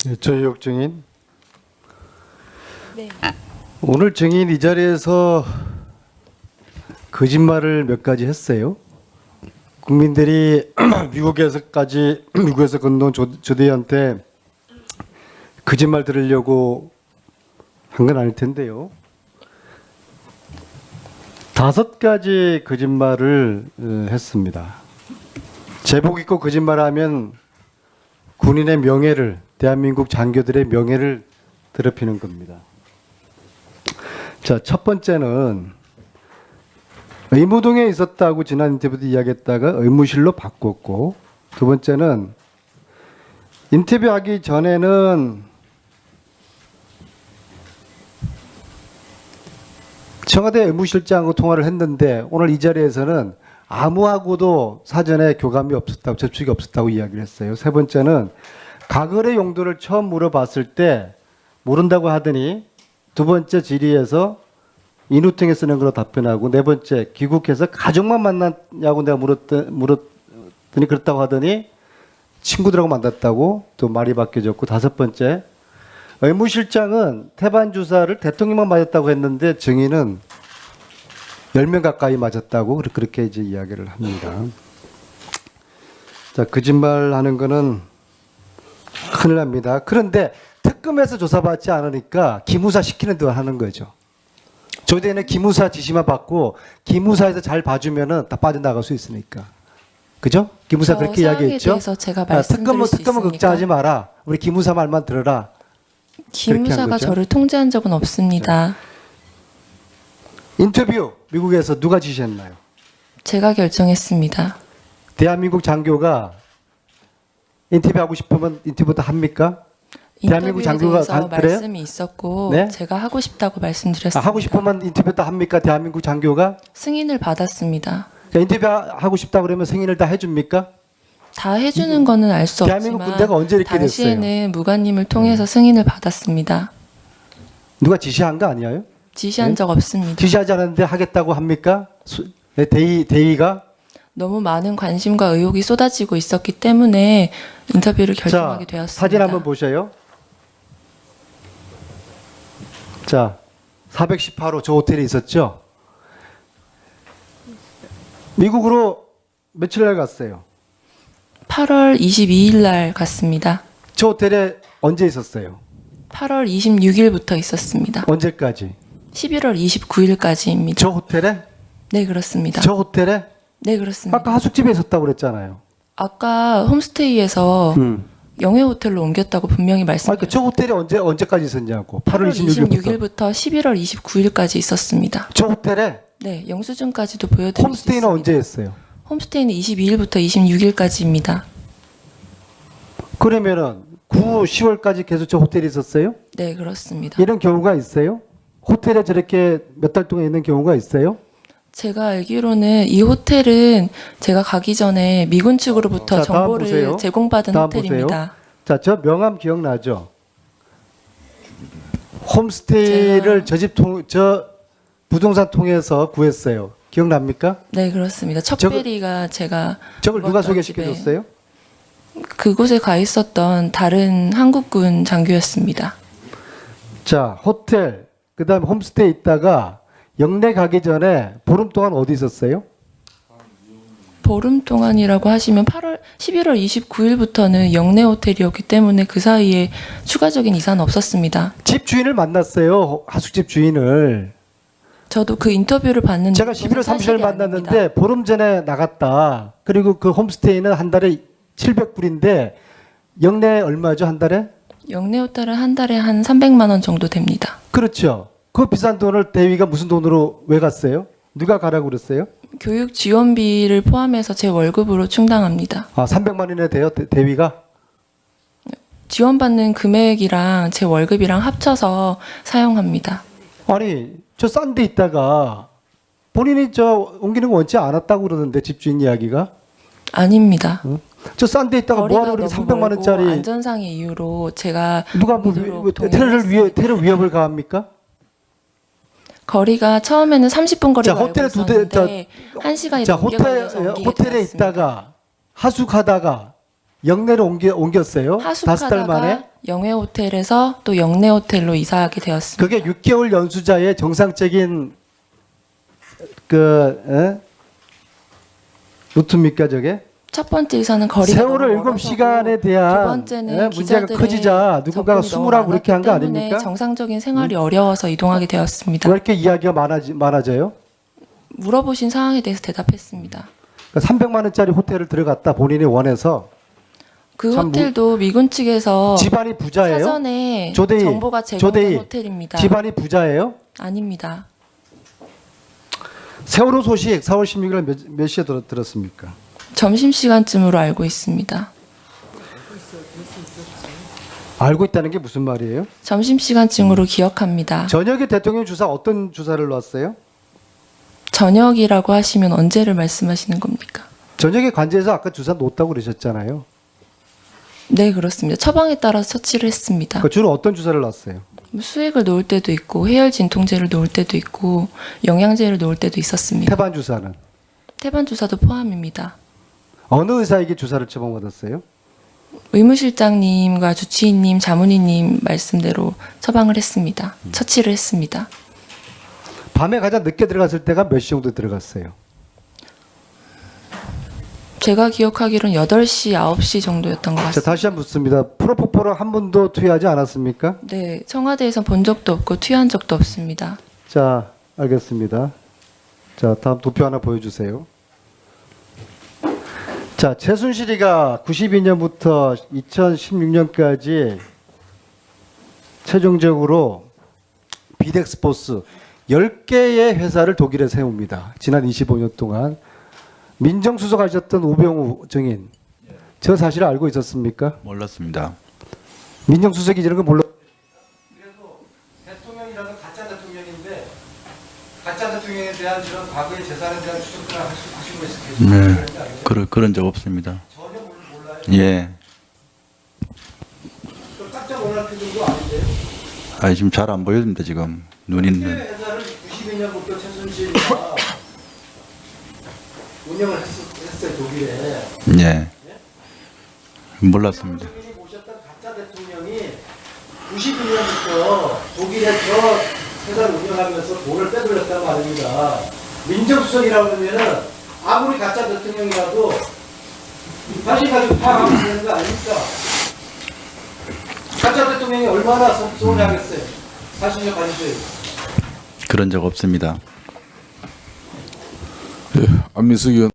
네, 조희옥 증인. 네. 오늘 증인 이 자리에서 거짓말을 몇 가지 했어요. 국민들이 미국에서 건너온 조대희한테 거짓말 들으려고 한 건 아닐 텐데요. 5가지 거짓말을 했습니다. 제복 입고 거짓말하면 군인의 명예를, 대한민국 장교들의 명예를 더럽히는 겁니다. 자, 첫 번째는 의무동에 있었다고 지난 인터뷰도 이야기했다가 의무실로 바꿨고, 두 번째는 인터뷰하기 전에는 청와대 의무실장하고 통화를 했는데 오늘 이 자리에서는 아무하고도 사전에 교감이 없었다고, 접촉이 없었다고 이야기를 했어요. 세 번째는 가거래 용도를 처음 물어봤을 때 모른다고 하더니 두 번째 질의에서 인후통에 쓰는 걸로 답변하고, 네 번째 귀국해서 가족만 만났냐고 내가 물었더니 그렇다고 하더니 친구들하고 만났다고 또 말이 바뀌어졌고, 다섯 번째 의무실장은 태반 주사를 대통령만 맞았다고 했는데 증인은 10명 가까이 맞았다고 그렇게 이제 이야기를 합니다. 자, 거짓말하는 거는 큰일 납니다. 그런데 특검에서 조사받지 않으니까 기무사 시키는 대로 하는 거죠. 조대는 기무사 지시만 받고 기무사에서 잘 봐주면은 다 빠져나갈 수 있으니까. 그죠? 기무사 그렇게 이야기했죠. 제가 말씀드릴 수 특검은 있습니까? 걱정하지 마라. 우리 기무사 말만 들어라. 기무사가 저를 통제한 적은 없습니다. 인터뷰 미국에서 누가 지시했나요? 제가 결정했습니다. 대한민국 장교가 인터뷰하고 싶으면 인터뷰도 합니까? 대한민국 인터뷰에 장교가 대해서 그래요? 말씀이 있었고 네? 제가 하고 싶다고 말씀드렸습니다. 하고 싶으면 인터뷰도 합니까? 대한민국 장교가? 승인을 받았습니다. 인터뷰하고 싶다 그러면 승인을 다 해줍니까? 다 해주는 거는 알 수 대한민국 없지만 군대가 언제 이렇게 당시에는 무관님을 통해서 승인을 받았습니다. 누가 지시한 거 아니에요? 지시한 네? 적 없습니다. 지시하지 않았는데 하겠다고 합니까? 대의가? 너무 많은 관심과 의혹이 쏟아지고 있었기 때문에 인터뷰를 결정하게 되었습니다. 사진 한번 보셔요. 자, 418호 저 호텔에 있었죠? 미국으로 며칠 날 갔어요? 8월 22일 날 갔습니다. 저 호텔에 언제 있었어요? 8월 26일부터 있었습니다. 언제까지? 11월 29일까지입니다. 저 호텔에? 네, 그렇습니다. 저 호텔에? 네, 그렇습니다. 아까 하숙집에 있었다고 그랬잖아요. 아까 홈스테이에서 영해 호텔로 옮겼다고 분명히 말씀드렸습니다. 저 호텔에 언제까지 있었냐고. 8월 26일부터 11월 29일까지 있었습니다. 저 호텔에? 네, 영수증까지도 보여드릴 수 홈스테이는 있습니다. 언제 했어요? 홈스테이는 22일부터 26일까지입니다. 그러면은 9, 10월까지 계속 저 호텔에 있었어요? 네, 그렇습니다. 이런 경우가 있어요? 호텔에 저렇게 몇 달 동안 있는 경우가 있어요? 제가 알기로는 이 호텔은 제가 가기 전에 미군 측으로부터 자, 다음 정보를 보세요. 제공받은 다음 호텔입니다. 자, 저 명함 기억나죠? 홈스테이를 저 부동산 통해서 구했어요. 기억납니까? 네, 그렇습니다. 척베리가 제가 저걸 누가 묵었던 소개시켜줬어요? 집에 그곳에 가 있었던 다른 한국군 장교였습니다. 자, 호텔, 그 다음에 홈스테이 있다가 영내 가기 전에 보름 동안 어디 있었어요? 보름 동안이라고 하시면 11월 29일부터는 영내 호텔이었기 때문에 그 사이에 추가적인 이사는 없었습니다. 집 주인을 만났어요. 하숙집 주인을. 저도 그 인터뷰를 봤는데 제가 11월 30일 만났는데 보름 전에 나갔다. 그리고 그 홈스테이는 한 달에 700불인데 영내 얼마죠, 한 달에? 영내 호텔은 한 달에 한 300만 원 정도 됩니다. 그렇죠. 그 비싼 돈을 대위가 무슨 돈으로 왜 갔어요? 누가 가라고 그랬어요? 교육 지원비를 포함해서 제 월급으로 충당합니다. 300만 원이나 돼요, 대위가? 지원받는 금액이랑 제 월급이랑 합쳐서 사용합니다. 아니, 저 싼 데 있다가 본인이 저 옮기는 거 원치 않았다고 그러던데, 집주인 이야기가? 아닙니다. 저 싼 데 있다가 뭐하러 그렇게 300만 원짜리 안전상의 이유로 제가 누가 테러 위협을 가합니까? 거리가 처음에는 30분 거리로 알고 호텔에 있었는데 1시간이 넘게 걸려서 옮기게 호텔에 되었습니다. 있다가 하숙하다가 영내로 옮겼어요. 5달 만에. 하숙하다가 영회 호텔에서 또 영내 호텔로 이사하게 되었습니다. 그게 6개월 연수자의 정상적인 루트입니까 저게? 첫 번째 이사는 거리가 세월호 너무 멀어서고, 7시간에 대한 두 번째는 문제가 기자들의 커지자 누군가가 접근이 너무 숨으라고 그렇게 한 거 많았기 때문에 아닙니까? 정상적인 생활이 어려워서 이동하게 되었습니다. 왜 이렇게 이야기가 많아져요? 물어보신 상황에 대해서 대답했습니다. 그러니까 300만 원짜리 호텔을 들어갔다 본인이 원해서 그 참 호텔도 미군 측에서 집안이 부자예요? 사전에 조대희, 정보가 제공된 조대희, 호텔입니다. 집안이 부자예요? 아닙니다. 세월호 소식 4월 16일 몇 시에 들었습니까? 점심시간쯤으로 알고 있습니다. 알고 있다는 게 무슨 말이에요? 점심시간쯤으로 기억합니다. 저녁에 대통령 주사 어떤 주사를 놨어요? 저녁이라고 하시면 언제를 말씀하시는 겁니까? 저녁에 관제에서 아까 주사 놓았다고 그러셨잖아요. 네, 그렇습니다. 처방에 따라서 처치를 했습니다. 그 주로 어떤 주사를 놨어요? 수액을 놓을 때도 있고 해열 진통제를 놓을 때도 있고 영양제를 놓을 때도 있었습니다. 태반 주사는 태반 주사도 포함입니다. 어느 의사에게 주사를 처방받았어요? 의무실장님과 주치의님, 자문의님 말씀대로 처방을 했습니다. 처치를 했습니다. 밤에 가장 늦게 들어갔을 때가 몇 시 정도 들어갔어요? 제가 기억하기로는 8시, 9시 정도였던 것 자, 같습니다. 다시 한번 묻습니다. 프로포폴을 한 번도 투여하지 않았습니까? 네, 청와대에서 본 적도 없고 투여한 적도 없습니다. 자, 알겠습니다. 자, 다음 도표 하나 보여주세요. 자, 최순실이가 92년부터 2016년까지 최종적으로 비덱스포스 10개의 회사를 독일에 세웁니다. 지난 25년 동안. 민정수석 하셨던 우병우 증인, 저 사실을 알고 있었습니까? 몰랐습니다. 민정수석이 이런 거 몰라. 그래서 대통령이라는 가짜 대통령인데 가짜 대통령에 대한 그런 과거의 재산에 대한 추적들을 하시고 있습니다. 네, 그런 적 없습니다. 전혀 몰라요. 예. 깜짝 놀랄 필요도 아닌데요. 아, 지금 잘 안 보여집니다, 지금. 눈이 있는. 회사를 92년부터 최순실이가 운영을 했어요, 독일에. 예. 몰랐습니다. 최순실이 모셨던 가짜 대통령이 92년부터 독일에 저 회사를 운영하면서 돈을 빼돌렸단 말입니다. 민정수석이라고 하면은 아무리 가짜 대통령이라도 사실 가지고 파악하면 되는 거 아닙니까? 가짜 대통령이 얼마나 서운해하겠어요. 사실을 가지고요. 그런 적 없습니다. 안민석 의원.